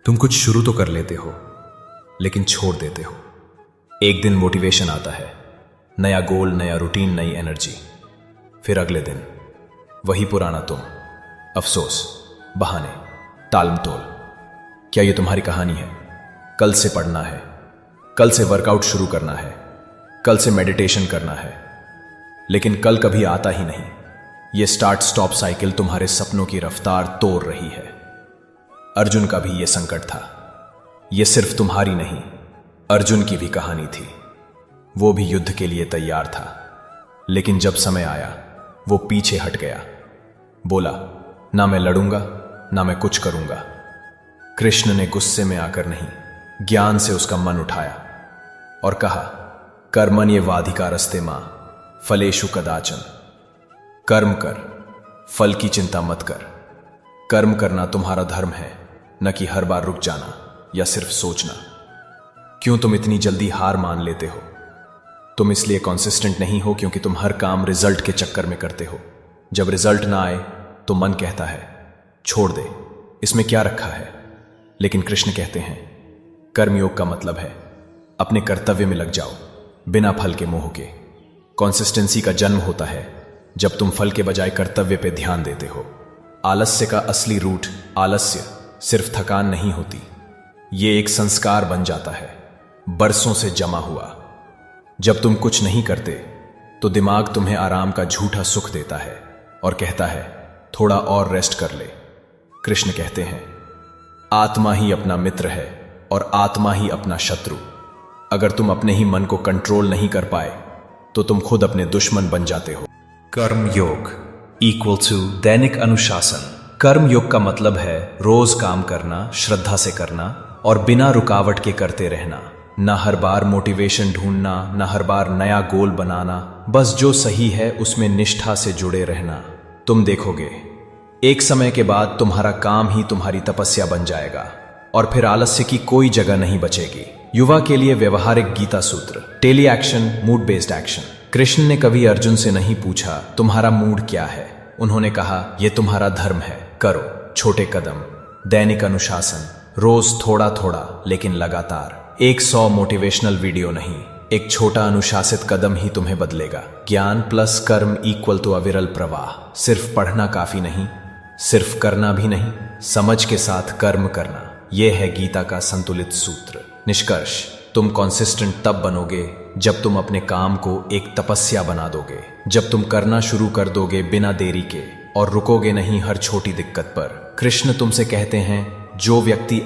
तुम कुछ शुरू तो कर लेते हो लेकिन छोड़ देते हो। एक दिन मोटिवेशन आता है, नया गोल, नया रूटीन, नई एनर्जी। फिर अगले दिन वही पुराना तुम, अफसोस, बहाने, टालमटोल। क्या ये तुम्हारी कहानी है? कल से पढ़ना है, कल से वर्कआउट शुरू करना है, कल से मेडिटेशन करना है, लेकिन कल कभी आता ही नहीं। ये स्टार्ट स्टॉप साइकिल तुम्हारे सपनों की रफ्तार तोड़ रही है। अर्जुन का भी यह संकट था। यह सिर्फ तुम्हारी नहीं, अर्जुन की भी कहानी थी। वो भी युद्ध के लिए तैयार था, लेकिन जब समय आया वो पीछे हट गया। बोला, ना मैं लड़ूंगा, ना मैं कुछ करूंगा। कृष्ण ने गुस्से में आकर नहीं, ज्ञान से उसका मन उठाया और कहा, कर्मण्येवाधिकारस्ते मां फलेषु कदाचन। कर्म कर, फल की चिंता मत कर। कर्म करना तुम्हारा धर्म है, न कि हर बार रुक जाना या सिर्फ सोचना। क्यों तुम इतनी जल्दी हार मान लेते हो? तुम इसलिए कॉन्सिस्टेंट नहीं हो क्योंकि तुम हर काम रिजल्ट के चक्कर में करते हो। जब रिजल्ट ना आए तो मन कहता है, छोड़ दे, इसमें क्या रखा है। लेकिन कृष्ण कहते हैं, कर्मयोग का मतलब है अपने कर्तव्य में लग जाओ, बिना फल के मोह के। कॉन्सिस्टेंसी का जन्म होता है जब तुम फल के बजाय कर्तव्य पे ध्यान देते हो। आलस्य का असली रूट आलस्य सिर्फ थकान नहीं होती, ये एक संस्कार बन जाता है, बरसों से जमा हुआ। जब तुम कुछ नहीं करते तो दिमाग तुम्हें आराम का झूठा सुख देता है और कहता है, थोड़ा और रेस्ट कर ले। कृष्ण कहते हैं, आत्मा ही अपना मित्र है और आत्मा ही अपना शत्रु। अगर तुम अपने ही मन को कंट्रोल नहीं कर पाए तो तुम खुद अपने दुश्मन बन जाते हो। कर्म योग इक्वल टू दैनिक अनुशासन। कर्म योग का मतलब है रोज काम करना, श्रद्धा से करना और बिना रुकावट के करते रहना। न हर बार मोटिवेशन ढूंढना, न हर बार नया गोल बनाना, बस जो सही है उसमें निष्ठा से जुड़े रहना। तुम देखोगे एक समय के बाद तुम्हारा काम ही तुम्हारी तपस्या बन जाएगा और फिर आलस्य की कोई जगह नहीं बचेगी। युवा के लिए व्यवहारिक गीता सूत्र, daily action, mood based action. Krishna ने कभी अर्जुन से नहीं पूछा तुम्हारा मूड क्या है। उन्होंने कहा, यह तुम्हारा धर्म है, करो। छोटे कदम, दैनिक अनुशासन, रोज थोड़ा थोड़ा लेकिन लगातार। 100 मोटिवेशनल वीडियो नहीं, एक छोटा अनुशासित कदम ही तुम्हें बदलेगा। ज्ञान प्लस कर्म इक्वल टू अविरल प्रवाह। सिर्फ पढ़ना काफी नहीं, सिर्फ करना भी नहीं, समझ के साथ कर्म करना। यह है गीता का संतुलित सूत्र। निष्कर्ष, तुम कॉन्सिस्टेंट तब बनोगे जब तुम अपने काम को एक तपस्या बना दोगे, जब तुम करना शुरू कर दोगे बिना देरी के और रुकोगे नहीं हर छोटी दिक्कत पर। कृष्ण तुमसे कहते हैं, जो व्यक्ति